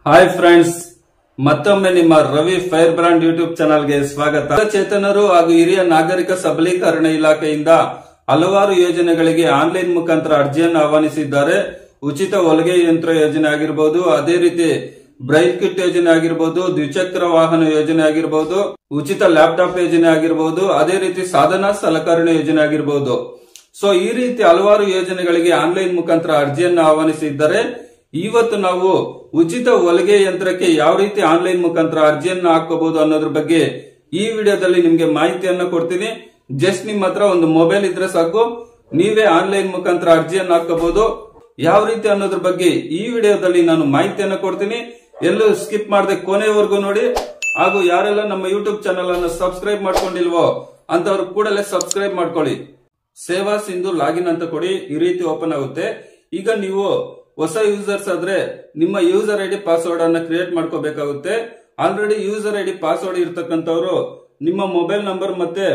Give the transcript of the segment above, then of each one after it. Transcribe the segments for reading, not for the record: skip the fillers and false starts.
Hi friends, ಮತ್ತೊಮ್ಮೆ ನಿಮ್ಮ Ravi fire brand YouTube ಚಾನಲ್ಗೆ ಸ್ವಾಗತ. ಚೇತನರು ಹಾಗೂ ಹಿರಿಯ ನಾಗರಿಕ ಸಬಲೀಕರಣ ಇಲಾಖೆಯಿಂದ ಹಲವಾರು ಯೋಜನೆಗಳಿಗೆ ಆನ್ಲೈನ್ ಮುಖಾಂತರ ಅರ್ಜಿಯನ್ನು ಆಹ್ವಾನಿಸಿದ್ದಾರೆ. ಉಚಿತ ಹೊಲಿಗೆ ಯಂತ್ರ ಯೋಜನೆ ಆಗಿರಬಹುದು, ಅದೇ ರೀತಿ ಬ್ರೈಲ್ ಕಿಟ್ ಯೋಜನೆ ಆಗಿರಬಹುದು, ದ್ವಿಚಕ್ರ ವಾಹನ ಯೋಜನೆ ಆಗಿರಬಹುದು, ಉಚಿತ ಲ್ಯಾಪ್ಟಾಪ್ ಯೋಜನೆ ಆಗಿರಬಹುದು, ಅದೇ ರೀತಿ ಸಾಧನ ಸಲಕರಣೆ ಯೋಜನೆ ಆಗಿರಬಹುದು. ಸೊ ಈ ರೀತಿ ಹಲವಾರು ಯೋಜನೆಗಳಿಗೆ ಆನ್ಲೈನ್ ಮುಖಾಂತರ ಅರ್ಜಿಯನ್ನು ಆಹ್ವಾನಿಸಿದ್ದಾರೆ. ಇವತ್ತು ನಾವು ಉಚಿತ ಹೊಲಿಗೆ ಯಂತ್ರಕ್ಕೆ ಯಾವ ರೀತಿ ಆನ್ಲೈನ್ ಮುಖಾಂತರ ಅರ್ಜಿಯನ್ನು ಹಾಕಬಹುದು ಅನ್ನೋದ್ರ ಬಗ್ಗೆ ಈ ವಿಡಿಯೋದಲ್ಲಿ ನಿಮ್ಗೆ ಮಾಹಿತಿಯನ್ನ ಕೊಡ್ತೀನಿ. ಜಸ್ಟ್ ನಿಮ್ಮ ಹತ್ರ ಒಂದು ಮೊಬೈಲ್ ಇದ್ರೆ ಸಾಕು, ನೀವೇ ಆನ್ಲೈನ್ ಮುಖಾಂತರ ಅರ್ಜಿಯನ್ನು ಹಾಕಬಹುದು. ಯಾವ ರೀತಿ ಅನ್ನೋದ್ರ ಬಗ್ಗೆ ಈ ವಿಡಿಯೋದಲ್ಲಿ ನಾನು ಮಾಹಿತಿಯನ್ನ ಕೊಡ್ತೀನಿ. ಎಲ್ಲೂ ಸ್ಕಿಪ್ ಮಾಡದೆ ಕೊನೆವರೆಗೂ ನೋಡಿ. ಹಾಗೂ ಯಾರೆಲ್ಲ ನಮ್ಮ ಯೂಟ್ಯೂಬ್ ಚಾನೆಲ್ ಅನ್ನು ಸಬ್ಸ್ಕ್ರೈಬ್ ಮಾಡ್ಕೊಂಡಿಲ್ವೋ ಅಂತವ್ರು ಕೂಡಲೇ ಸಬ್ಸ್ಕ್ರೈಬ್ ಮಾಡ್ಕೊಳ್ಳಿ. ಸೇವಾ ಸಿಂಧು ಲಾಗಿನ್ ಅಂತ ಕೊಡಿ, ಈ ರೀತಿ ಓಪನ್ ಆಗುತ್ತೆ. ಈಗ ನೀವು ಹೊಸ ಯೂಸರ್ಸ್ ಆದ್ರೆ ನಿಮ್ಮ ಯೂಸರ್ ಐಡಿ ಪಾಸ್ವರ್ಡ್ ಅನ್ನ ಕ್ರಿಯೇಟ್ ಮಾಡ್ಕೋಬೇಕಾಗುತ್ತೆ. ಆಲ್ರೆಡಿ ಯೂಸರ್ ಐಡಿ ಪಾಸ್ವರ್ಡ್ ಇರ್ತಕ್ಕಂಥವ್ರು ನಿಮ್ಮ ಮೊಬೈಲ್ ನಂಬರ್ ಮತ್ತೆ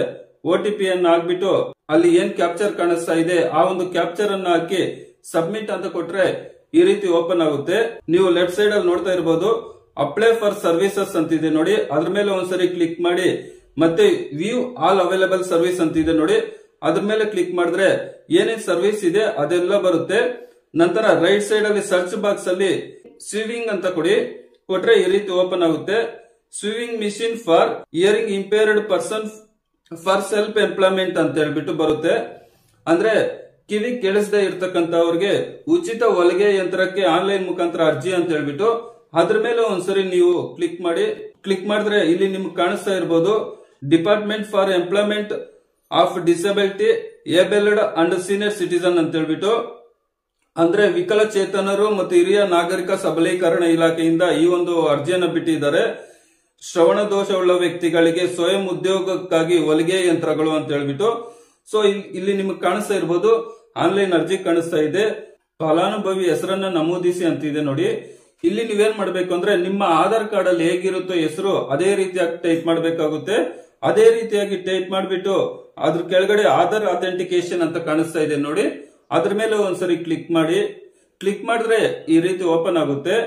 OTP ಅನ್ನ ಹಾಕ್ಬಿಟ್ಟು ಅಲ್ಲಿ ಏನ್ ಕ್ಯಾಪ್ಚರ್ ಕಾಣಿಸ್ತಾ ಇದೆ ಆ ಒಂದು ಕ್ಯಾಪ್ಚರ್ ಅನ್ನ ಹಾಕಿ ಸಬ್ಮಿಟ್ ಅಂತ ಕೊಟ್ರೆ ಈ ರೀತಿ ಓಪನ್ ಆಗುತ್ತೆ. ನೀವು ಲೆಫ್ಟ್ ಸೈಡ್ ಅಲ್ಲಿ ನೋಡ್ತಾ ಇರಬಹುದು ಅಪ್ಲೈ ಫಾರ್ ಸರ್ವಿಸಸ್ ಅಂತಿದೆ ನೋಡಿ, ಅದ್ರ ಮೇಲೆ ಒಂದ್ಸರಿ ಕ್ಲಿಕ್ ಮಾಡಿ. ಮತ್ತೆ ವ್ಯೂ ಆಲ್ ಅವೈಲೇಬಲ್ ಸರ್ವಿಸ್ ಅಂತಿದೆ ನೋಡಿ, ಅದ್ರ ಮೇಲೆ ಕ್ಲಿಕ್ ಮಾಡಿದ್ರೆ ಏನೇನ್ ಸರ್ವಿಸ್ ಇದೆ ಅದೆಲ್ಲ ಬರುತ್ತೆ. ನಂತರ ರೈಟ್ ಸೈಡ್ ಅಲ್ಲಿ ಸರ್ಚ್ ಬಾಕ್ಸ್ ಅಲ್ಲಿ ಸ್ವಿವಿಂಗ್ ಅಂತ ಕೊಟ್ರೆ ಈ ರೀತಿ ಓಪನ್ ಆಗುತ್ತೆ. Sewing machine for hearing impaired person for self employment ಅಂತ ಹೇಳ್ಬಿಟ್ಟು ಬರುತ್ತೆ. ಅಂದ್ರೆ ಕಿವಿ ಕೇಳಿಸದೆ ಇರ್ತಕ್ಕಂಥವ್ರಿಗೆ ಉಚಿತ ಹೊಲಿಗೆ ಯಂತ್ರಕ್ಕೆ ಆನ್ಲೈನ್ ಮುಖಾಂತರ ಅರ್ಜಿ ಅಂತ ಹೇಳ್ಬಿಟ್ಟು ಅದ್ರ ಮೇಲೆ ಒಂದ್ಸರಿ ನೀವು ಕ್ಲಿಕ್ ಮಾಡಿ. ಕ್ಲಿಕ್ ಮಾಡಿದ್ರೆ ಇಲ್ಲಿ ನಿಮ್ಗೆ ಕಾಣಿಸ್ತಾ ಇರಬಹುದು department for employment of disability abled and senior citizen ಅಂತ ಹೇಳ್ಬಿಟ್ಟು, ಅಂದ್ರೆ ವಿಕಲಚೇತನರು ಮತ್ತು ಹಿರಿಯ ನಾಗರಿಕ ಸಬಲೀಕರಣ ಇಲಾಖೆಯಿಂದ ಈ ಒಂದು ಅರ್ಜಿಯನ್ನು ಬಿಟ್ಟಿದ್ದಾರೆ. ಶ್ರವಣ ದೋಷವುಳ್ಳ ವ್ಯಕ್ತಿಗಳಿಗೆ ಸ್ವಯಂ ಉದ್ಯೋಗಕ್ಕಾಗಿ ಹೊಲಿಗೆ ಯಂತ್ರಗಳು ಅಂತ ಹೇಳ್ಬಿಟ್ಟು. ಸೊ ಇಲ್ಲಿ ನಿಮ್ಗೆ ಕಾಣಿಸ್ತಾ ಇರಬಹುದು ಆನ್ಲೈನ್ ಅರ್ಜಿ ಕಾಣಿಸ್ತಾ ಇದೆ. ಫಲಾನುಭವಿ ಹೆಸರನ್ನ ನಮೂದಿಸಿ ಅಂತಿದೆ ನೋಡಿ. ಇಲ್ಲಿ ನೀವೇನ್ ಮಾಡ್ಬೇಕು ಅಂದ್ರೆ ನಿಮ್ಮ ಆಧಾರ್ ಕಾರ್ಡ್ ಅಲ್ಲಿ ಹೇಗಿರುತ್ತೋ ಹೆಸರು ಅದೇ ರೀತಿಯಾಗಿ ಟೈಪ್ ಮಾಡ್ಬೇಕಾಗುತ್ತೆ. ಅದೇ ರೀತಿಯಾಗಿ ಟೈಪ್ ಮಾಡ್ಬಿಟ್ಟು ಅದ್ರ ಕೆಳಗಡೆ ಆಧಾರ್ ಅಥೆಂಟಿಕೇಶನ್ ಅಂತ ಕಾಣಿಸ್ತಾ ಇದೆ ನೋಡಿ, ಅದ್ರ ಮೇಲೆ ಒಂದ್ಸರಿ ಕ್ಲಿಕ್ ಮಾಡಿ. ಕ್ಲಿಕ್ ಮಾಡಿದ್ರೆ ಈ ರೀತಿ ಓಪನ್ ಆಗುತ್ತೆ.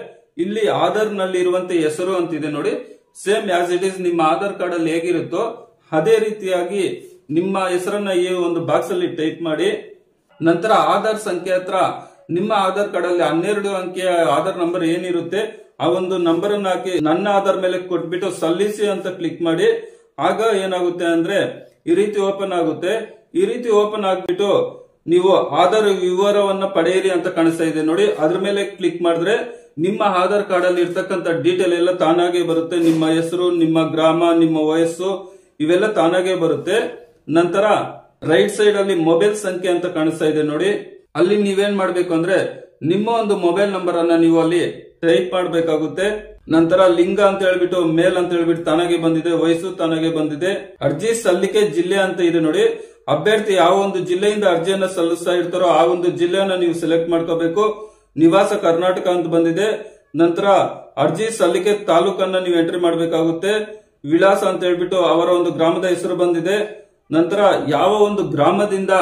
ಇಲ್ಲಿ ಆಧಾರ್ ನಲ್ಲಿ ಇರುವಂತೆ ಹೆಸರು ಅಂತಿದೆ ನೋಡಿ, ಸೇಮ್ ಆಸ್ ಇಟ್ ಇಸ್ ನಿಮ್ಮ ಆಧಾರ್ ಕಾರ್ಡ್ ಅಲ್ಲಿ ಹೇಗಿರುತ್ತೋ ಅದೇ ರೀತಿಯಾಗಿ ನಿಮ್ಮ ಹೆಸರನ್ನ ಈ ಒಂದು ಬಾಕ್ಸ್ ಅಲ್ಲಿ ಟೈಪ್ ಮಾಡಿ. ನಂತರ ಆಧಾರ್ ಸಂಖ್ಯೆ ಹತ್ರ ನಿಮ್ಮ ಆಧಾರ್ ಕಾರ್ಡ್ ಅಲ್ಲಿ 12 ಅಂಕೆಯ ಆಧಾರ್ ನಂಬರ್ ಏನಿರುತ್ತೆ ಆ ಒಂದು ನಂಬರ್ ಅನ್ನ ಹಾಕಿ ನನ್ನ ಆಧಾರ್ ಮೇಲೆ ಕೊಟ್ಬಿಟ್ಟು ಸಲ್ಲಿಸಿ ಅಂತ ಕ್ಲಿಕ್ ಮಾಡಿ. ಆಗ ಏನಾಗುತ್ತೆ ಅಂದ್ರೆ ಈ ರೀತಿ ಓಪನ್ ಆಗುತ್ತೆ. ಈ ರೀತಿ ಓಪನ್ ಆಗ್ಬಿಟ್ಟು ನೀವು ಆಧಾರ್ ವಿವರವನ್ನ ಪಡೆಯಿರಿ ಅಂತ ಕಾಣಿಸ್ತಾ ಇದೆ ನೋಡಿ, ಅದ್ರ ಮೇಲೆ ಕ್ಲಿಕ್ ಮಾಡಿದ್ರೆ ನಿಮ್ಮ ಆಧಾರ್ ಕಾರ್ಡ್ ಅಲ್ಲಿ ಇರ್ತಕ್ಕಂಥ ಡೀಟೇಲ್ ಎಲ್ಲ ತಾನಾಗೆ ಬರುತ್ತೆ. ನಿಮ್ಮ ಹೆಸರು, ನಿಮ್ಮ ಗ್ರಾಮ, ನಿಮ್ಮ ವಯಸ್ಸು ಇವೆಲ್ಲ ತಾನಾಗೆ ಬರುತ್ತೆ. ನಂತರ ರೈಟ್ ಸೈಡ್ ಅಲ್ಲಿ ಮೊಬೈಲ್ ಸಂಖ್ಯೆ ಅಂತ ಕಾಣಿಸ್ತಾ ಇದೆ ನೋಡಿ, ಅಲ್ಲಿ ನೀವೇನ್ ಮಾಡ್ಬೇಕು ಅಂದ್ರೆ ನಿಮ್ಮ ಒಂದು ಮೊಬೈಲ್ ನಂಬರ್ ಅನ್ನ ನೀವು ಅಲ್ಲಿ ಟೈಪ್ ಮಾಡಬೇಕಾಗುತ್ತೆ. ನಂತರ ಲಿಂಗ ಅಂತ ಹೇಳ್ಬಿಟ್ಟು ಮೇಲ್ ಅಂತ ಹೇಳ್ಬಿಟ್ಟು ತಾನಾಗೆ ಬಂದಿದೆ, ವಯಸ್ಸು ತಾನಾಗೆ ಬಂದಿದೆ. ಅರ್ಜಿ ಸಲ್ಲಿಕೆ ಜಿಲ್ಲೆ ಅಂತ ಇದೆ ನೋಡಿ, ಅಭ್ಯರ್ಥಿ ಯಾವ ಒಂದು ಜಿಲ್ಲೆಯಿಂದ ಅರ್ಜಿಯನ್ನ ಸಲ್ಲಿಸ್ತಾ ಇರ್ತಾರೋ ಆ ಒಂದು ಜಿಲ್ಲೆಯನ್ನ ನೀವು ಸೆಲೆಕ್ಟ್ ಮಾಡ್ಕೋಬೇಕು. ನಿವಾಸ ಕರ್ನಾಟಕ ಅಂತ ಬಂದಿದೆ. ನಂತರ ಅರ್ಜಿ ಸಲ್ಲಿಕೆ ತಾಲೂಕನ್ನ ನೀವು ಎಂಟ್ರಿ ಮಾಡಬೇಕಾಗುತ್ತೆ. ವಿಳಾಸ ಅಂತ ಹೇಳ್ಬಿಟ್ಟು ಅವರ ಒಂದು ಗ್ರಾಮದ ಹೆಸರು ಬಂದಿದೆ. ನಂತರ ಯಾವ ಒಂದು ಗ್ರಾಮದಿಂದ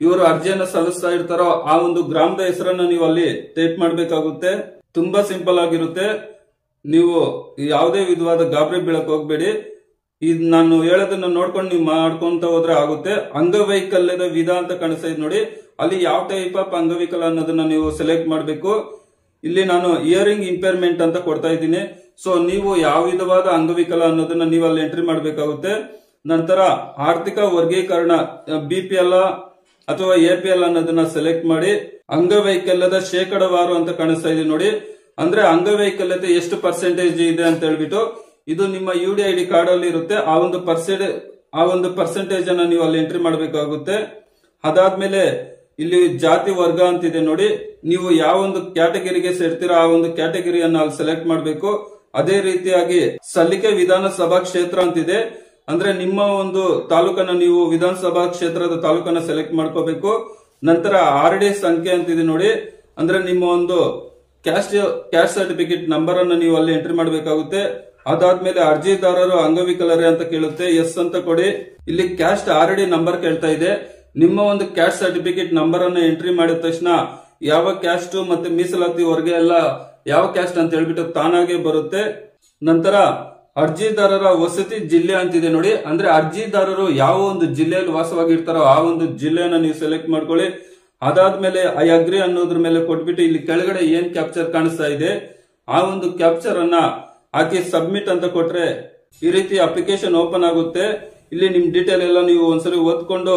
ಇವರು ಅರ್ಜಿಯನ್ನ ಸಲ್ಲಿಸ್ತಾ ಇರ್ತಾರೋ ಆ ಒಂದು ಗ್ರಾಮದ ಹೆಸರನ್ನ ನೀವು ಅಲ್ಲಿ ಟೈಪ್ ಮಾಡಬೇಕಾಗುತ್ತೆ. ತುಂಬಾ ಸಿಂಪಲ್ ಆಗಿರುತ್ತೆ. ನೀವು ಯಾವುದೇ ವಿಧವಾದ ಗಾಬರಿ ಬೀಳಕ್ ಹೋಗ್ಬೇಡಿ. ಇದು ನಾನು ಹೇಳೋದನ್ನ ನೋಡ್ಕೊಂಡು ನೀವು ಮಾಡ್ಕೊಂತ ಹೋದ್ರೆ ಆಗುತ್ತೆ. ಅಂಗವೈಕಲ್ಯದ ವಿಧ ಅಂತ ಕಾಣಿಸ್ತಾ ಇದೆ ನೋಡಿ, ಅಲ್ಲಿ ಯಾವ ಟೈಪ್ ಆಫ್ ಅಂಗವಿಕಲ ಅನ್ನೋದನ್ನ ನೀವು ಸೆಲೆಕ್ಟ್ ಮಾಡಬೇಕು. ಇಲ್ಲಿ ನಾನು ಹಿಯರಿಂಗ್ ಇಂಪೇರ್ಮೆಂಟ್ ಅಂತ ಕೊಡ್ತಾ ಇದ್ದೀನಿ. ಸೊ ನೀವು ಯಾವ ವಿಧವಾದ ಅಂಗವಿಕಲ ಅನ್ನೋದನ್ನ ನೀವು ಅಲ್ಲಿ ಎಂಟ್ರಿ ಮಾಡಬೇಕಾಗುತ್ತೆ. ನಂತರ ಆರ್ಥಿಕ ವರ್ಗೀಕರಣ BPL ಅಥವಾ APL ಅನ್ನೋದನ್ನ ಸೆಲೆಕ್ಟ್ ಮಾಡಿ. ಅಂಗವೈಕಲ್ಯದ ಶೇಕಡವಾರು ಅಂತ ಕಾಣಿಸ್ತಾ ಇದೆ ನೋಡಿ, ಅಂದ್ರೆ ಅಂಗವೈಕಲ್ಯತೆ ಎಷ್ಟು ಪರ್ಸೆಂಟೇಜ್ ಇದೆ ಅಂತ ಹೇಳ್ಬಿಟ್ಟು ಇದು ನಿಮ್ಮ UDID ಕಾರ್ಡ್ ಅಲ್ಲಿ ಇರುತ್ತೆ. ಆ ಒಂದು ಪರ್ಸೆಂಟೇಜ್ ಅನ್ನ ನೀವು ಅಲ್ಲಿ ಎಂಟ್ರಿ ಮಾಡಬೇಕಾಗುತ್ತೆ. ಅದಾದ್ಮೇಲೆ ಇಲ್ಲಿ ಜಾತಿ ವರ್ಗ ಅಂತಿದೆ ನೋಡಿ, ನೀವು ಯಾವ ಒಂದು ಕ್ಯಾಟಗರಿಗೆ ಸೇರ್ತೀರಾ ಆ ಒಂದು ಕ್ಯಾಟಗರಿಯನ್ನ ಅಲ್ಲಿ ಸೆಲೆಕ್ಟ್ ಮಾಡಬೇಕು. ಅದೇ ರೀತಿಯಾಗಿ ಸಲ್ಲಿಕೆ ವಿಧಾನಸಭಾ ಕ್ಷೇತ್ರ ಅಂತಿದೆ, ಅಂದ್ರೆ ನಿಮ್ಮ ಒಂದು ತಾಲೂಕನ್ನ ನೀವು ವಿಧಾನಸಭಾ ಕ್ಷೇತ್ರದ ತಾಲೂಕನ್ನ ಸೆಲೆಕ್ಟ್ ಮಾಡ್ಕೋಬೇಕು. ನಂತರ RD ಸಂಖ್ಯೆ ಅಂತಿದೆ ನೋಡಿ, ಅಂದ್ರೆ ನಿಮ್ಮ ಒಂದು ಕ್ಯಾಸ್ಟ್ ಸರ್ಟಿಫಿಕೇಟ್ ನಂಬರ್ ಅನ್ನ ನೀವು ಅಲ್ಲಿ ಎಂಟ್ರಿ ಮಾಡಬೇಕಾಗುತ್ತೆ. ಅದಾದ್ಮೇಲೆ ಅರ್ಜಿದಾರರು ಅಂಗವಿಕಲರೇ ಅಂತ ಕೇಳುತ್ತೆ, ಎಸ್ ಅಂತ ಕೊಡಿ. ಇಲ್ಲಿ ಕ್ಯಾಸ್ಟ್ RD ನಂಬರ್ ಕೇಳ್ತಾ ಇದೆ. ನಿಮ್ಮ ಒಂದು ಕ್ಯಾಸ್ಟ್ ಸರ್ಟಿಫಿಕೇಟ್ ನಂಬರ್ ಅನ್ನ ಎಂಟ್ರಿ ಮಾಡಿದ ತಕ್ಷಣ ಯಾವ ಕ್ಯಾಸ್ಟ್ ಮತ್ತೆ ಮೀಸಲಾತಿ ವರ್ಗ ಎಲ್ಲ ಯಾವ ಕ್ಯಾಸ್ಟ್ ಅಂತ ಹೇಳ್ಬಿಟ್ಟು ತಾನಾಗೆ ಬರುತ್ತೆ. ನಂತರ ಅರ್ಜಿದಾರರ ವಸತಿ ಜಿಲ್ಲೆ ಅಂತಿದೆ ನೋಡಿ, ಅಂದ್ರೆ ಅರ್ಜಿದಾರರು ಯಾವ ಒಂದು ಜಿಲ್ಲೆಯಲ್ಲಿ ವಾಸವಾಗಿರ್ತಾರೋ ಆ ಒಂದು ಜಿಲ್ಲೆಯನ್ನ ನೀವು ಸೆಲೆಕ್ಟ್ ಮಾಡ್ಕೊಳ್ಳಿ. ಅದಾದ್ಮೇಲೆ ಐ ಅಗ್ರಿ ಅನ್ನೋದ್ರ ಮೇಲೆ ಕೊಟ್ಬಿಟ್ಟು ಇಲ್ಲಿ ಕೆಳಗಡೆ ಏನ್ ಕ್ಯಾಪ್ಚರ್ ಕಾಣಿಸ್ತಾ ಇದೆ ಆ ಒಂದು ಕ್ಯಾಪ್ಚರ್ ಅನ್ನ ಹಾಕಿ ಸಬ್ಮಿಟ್ ಅಂತ ಕೊಟ್ರೆ ಈ ರೀತಿ ಅಪ್ಲಿಕೇಶನ್ ಓಪನ್ ಆಗುತ್ತೆ. ಇಲ್ಲಿ ನಿಮ್ ಡೀಟೇಲ್ ಎಲ್ಲ ನೀವು ಒಂದ್ಸರಿ ಓದ್ಕೊಂಡು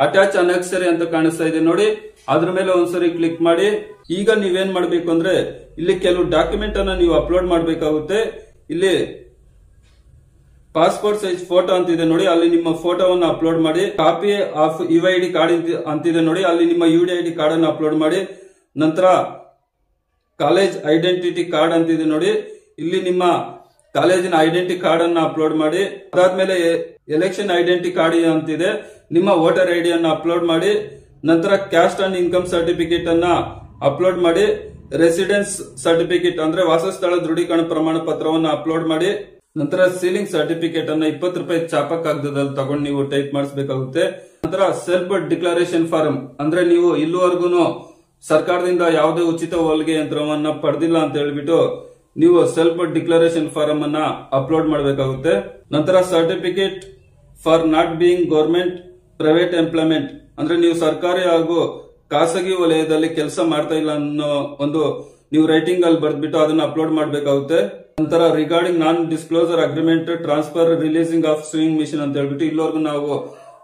ಅಟ್ಯಾಚ್ ಅನೆಕ್ಸರಿ ಅಂತ ಕಾಣಿಸ್ತಾ ಇದೆ ನೋಡಿ, ಅದ್ರ ಮೇಲೆ ಒಂದ್ಸರಿ ಕ್ಲಿಕ್ ಮಾಡಿ. ಈಗ ನೀವೇನ್ ಮಾಡ್ಬೇಕು ಅಂದ್ರೆ ಇಲ್ಲಿ ಕೆಲವು ಡಾಕ್ಯುಮೆಂಟ್ ಅನ್ನ ನೀವು ಅಪ್ಲೋಡ್ ಮಾಡ್ಬೇಕಾಗುತ್ತೆ. ಇಲ್ಲಿ ಪಾಸ್ಪೋರ್ಟ್ ಸೈಜ್ ಫೋಟೋ ಅಂತಿದೆ ನೋಡಿ, ಅಲ್ಲಿ ನಿಮ್ಮ ಫೋಟೋವನ್ನು ಅಪ್ಲೋಡ್ ಮಾಡಿ. ಕಾಪಿ ಆಫ್ UID ಕಾರ್ಡ್ ಅಂತಿದೆ ನೋಡಿ, ಅಲ್ಲಿ ನಿಮ್ಮ UID ಕಾರ್ಡ್ ಅನ್ನು ಅಪ್ಲೋಡ್ ಮಾಡಿ. ನಂತರ ಕಾಲೇಜ್ ಐಡೆಂಟಿಟಿ ಕಾರ್ಡ್ ಅಂತಿದೆ ನೋಡಿ, ಇಲ್ಲಿ ನಿಮ್ಮ ಕಾಲೇಜಿನ ಐಡೆಂಟಿಟಿ ಕಾರ್ಡ್ ಅನ್ನು ಅಪ್ಲೋಡ್ ಮಾಡಿ. ಅದಾದ್ಮೇಲೆ ಎಲೆಕ್ಷನ್ ಐಡೆಂಟಿಟಿ ಕಾರ್ಡ್ ಅಂತಿದೆ, ನಿಮ್ಮ ವೋಟರ್ ID ಅನ್ನು ಅಪ್ಲೋಡ್ ಮಾಡಿ. ನಂತರ ಕ್ಯಾಸ್ಟ್ ಅಂಡ್ ಇನ್ಕಮ್ ಸರ್ಟಿಫಿಕೇಟ್ ಅನ್ನ ಅಪ್ಲೋಡ್ ಮಾಡಿ. ರೆಸಿಡೆನ್ಸ್ ಸರ್ಟಿಫಿಕೇಟ್ ಅಂದ್ರೆ ವಾಸಸ್ಥಳ ದೃಢೀಕರಣ ಪ್ರಮಾಣ ಪತ್ರವನ್ನು ಅಪ್ಲೋಡ್ ಮಾಡಿ. ನಂತರ ಸೀಲಿಂಗ್ ಸರ್ಟಿಫಿಕೇಟ್ ಅನ್ನ 20 ರೂಪಾಯಿ ಚಾಪಕ ಕಾಗದದಲ್ಲಿ ತಗೊಂಡು ನೀವು ಟೈಪ್ ಮಾಡಿಸಬೇಕಾಗುತ್ತೆ. ನಂತರ ಸೆಲ್ಫ್ ಡಿಕ್ಲರೇಷನ್ ಫಾರಂ ಅಂದ್ರೆ ನೀವು ಇಲ್ಲಿವರೆಗೂ ಸರ್ಕಾರದಿಂದ ಯಾವುದೇ ಉಚಿತ ಹೊಲಿಗೆ ಯಂತ್ರವನ್ನ ಪಡೆದಿಲ್ಲ ಅಂತ ಹೇಳ್ಬಿಟ್ಟು ನೀವು ಸೆಲ್ಫ್ ಡಿಕ್ಲರೇಷನ್ ಫಾರಂ ಅನ್ನ ಅಪ್ಲೋಡ್ ಮಾಡಬೇಕಾಗುತ್ತೆ. ನಂತರ certificate for not being government private employment ಅಂದ್ರೆ ನೀವು ಸರ್ಕಾರಿ ಹಾಗೂ ಖಾಸಗಿ ವಲಯದಲ್ಲಿ ಕೆಲಸ ಮಾಡ್ತಾ ಇಲ್ಲ ಅನ್ನೋ ಒಂದು ನೀವು ರೈಟಿಂಗ್ ಅಲ್ಲಿ ಬರ್ದ್ಬಿಟ್ಟು ಅದನ್ನ ಅಪ್ಲೋಡ್ ಮಾಡಬೇಕಾಗುತ್ತೆ. ನಂತರ regarding non disclosure agreement transfer releasing of swing machine ಅಂತ ಹೇಳ್ಬಿಟ್ಟು ಇಲ್ಲಿವರೆಗೂ ನಾವು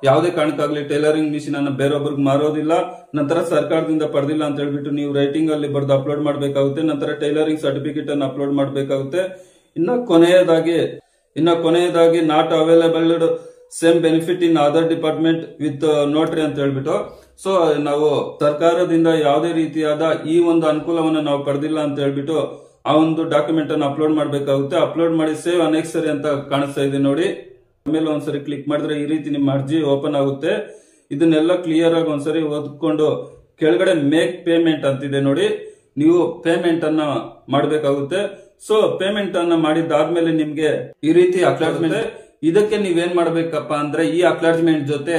ಯಾವುದೇ ಕಾರಣಕ್ಕಾಗ್ಲಿ ಟೈಲರಿಂಗ್ ಮಿಷಿನ್ ಅನ್ನ ಬೇರೊಬ್ಬರಿಗೆ ಮಾರೋದಿಲ್ಲ, ನಂತರ ಸರ್ಕಾರದಿಂದ ಪಡೆದಿಲ್ಲ ಅಂತ ಹೇಳ್ಬಿಟ್ಟು ನೀವು ರೈಟಿಂಗ್ ಅಲ್ಲಿ ಬರ್ದು ಅಪ್ಲೋಡ್ ಮಾಡಬೇಕಾಗುತ್ತೆ. ನಂತರ ಟೈಲರಿಂಗ್ ಸರ್ಟಿಫಿಕೇಟ್ ಅನ್ನು ಅಪ್ಲೋಡ್ ಮಾಡಬೇಕಾಗುತ್ತೆ. ಇನ್ನ ಕೊನೆಯದಾಗಿ not available same benefit in other department with notary ಅಂತ ಹೇಳ್ಬಿಟ್ಟು, ಸೊ ನಾವು ಸರ್ಕಾರದಿಂದ ಯಾವುದೇ ರೀತಿಯಾದ ಈ ಒಂದು ಅನುಕೂಲವನ್ನು ನಾವು ಪಡೆದಿಲ್ಲ ಅಂತ ಹೇಳ್ಬಿಟ್ಟು ಆ ಒಂದು ಡಾಕ್ಯುಮೆಂಟ್ ಅನ್ನು ಅಪ್ಲೋಡ್ ಮಾಡಬೇಕಾಗುತ್ತೆ. ಅಪ್ಲೋಡ್ ಮಾಡಿ ಸೇವ್ ಅನೆಕ್ಸರಿ ಅಂತ ಕಾಣಿಸ್ತಾ ಇದೆ ನೋಡಿ, ಆಮೇಲೆ ಒಂದ್ಸರಿ ಕ್ಲಿಕ್ ಮಾಡಿದ್ರೆ ಈ ರೀತಿ ನಿಮ್ಮ ಅರ್ಜಿ ಓಪನ್ ಆಗುತ್ತೆ. ಇದನ್ನೆಲ್ಲ ಕ್ಲಿಯರ್ ಆಗಿ ಒಂದ್ಸರಿ ಓದ್ಕೊಂಡು ಕೆಳಗಡೆ ಮೇಕ್ ಪೇಮೆಂಟ್ ಅಂತಿದೆ ನೋಡಿ, ನೀವು ಪೇಮೆಂಟ್ ಅನ್ನ ಮಾಡಬೇಕಾಗುತ್ತೆ. ಸೊ ಪೇಮೆಂಟ್ ಅನ್ನ ಮಾಡಿದ್ದಾದ್ಮೇಲೆ ನಿಮ್ಗೆ ಈ ರೀತಿ ಅಕ್ನಾಲೆಜ್ಮೆಂಟ್. ಇದಕ್ಕೆ ನೀವೇನ್ ಮಾಡ್ಬೇಕಪ್ಪ ಅಂದ್ರೆ ಈ ಅಕ್ನಾಲೆಜ್ಮೆಂಟ್ ಜೊತೆ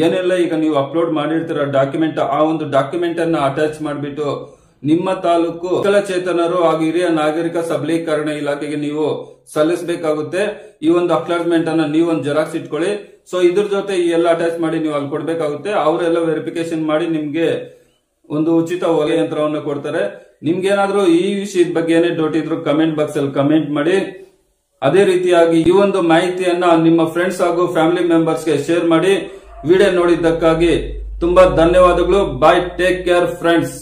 ಏನೆಲ್ಲ ಈಗ ನೀವು ಅಪ್ಲೋಡ್ ಮಾಡಿರ್ತೀರ ಡಾಕ್ಯುಮೆಂಟ್, ಆ ಒಂದು ಡಾಕ್ಯುಮೆಂಟ್ ಅನ್ನ ಅಟ್ಯಾಚ್ ಮಾಡಿಬಿಟ್ಟು ನಿಮ್ಮ ತಾಲೂಕು ವಿಕಲಚೇತನರು ಹಾಗೂ ಹಿರಿಯ ನಾಗರಿಕ ಸಬಲೀಕರಣ ಇಲಾಖೆಗೆ ನೀವು ಸಲ್ಲಿಸಬೇಕಾಗುತ್ತೆ. ಈ ಒಂದು ಅಕ್ನಾಲೆಜ್ಮೆಂಟ್ ಅನ್ನ ನೀವು ಒಂದು ಜೆರಾಕ್ಸ್ ಇಟ್ಕೊಳ್ಳಿ. ಸೊ ಇದ್ರ ಜೊತೆ ಈ ಎಲ್ಲ ಅಟ್ಯಾಚ್ ಮಾಡಿ ನೀವು ಅಲ್ಲಿ ಕೊಡ್ಬೇಕಾಗುತ್ತೆ. ಅವರೆಲ್ಲ ವೆರಿಫಿಕೇಶನ್ ಮಾಡಿ ನಿಮ್ಗೆ ಒಂದು ಉಚಿತ ಹೊಲಿಗೆ ಯಂತ್ರವನ್ನು ಕೊಡ್ತಾರೆ. ನಿಮ್ಗೇನಾದ್ರೂ ಈ ವಿಷಯದ ಬಗ್ಗೆ ಏನೇ ಡೌಟ್ ಇದ್ರು ಕಮೆಂಟ್ ಬಾಕ್ಸ್ ಅಲ್ಲಿ ಕಮೆಂಟ್ ಮಾಡಿ. ಅದೇ ರೀತಿಯಾಗಿ ಈ ಒಂದು ಮಾಹಿತಿಯನ್ನ ನಿಮ್ಮ ಫ್ರೆಂಡ್ಸ್ ಹಾಗೂ ಫ್ಯಾಮಿಲಿ ಮೆಂಬರ್ಸ್ಗೆ ಶೇರ್ ಮಾಡಿ. ವಿಡಿಯೋ ನೋಡಿದ್ದಕ್ಕಾಗಿ ತುಂಬಾ ಧನ್ಯವಾದಗಳು. ಬಾಯ್, ಟೇಕ್ ಕೇರ್ ಫ್ರೆಂಡ್ಸ್.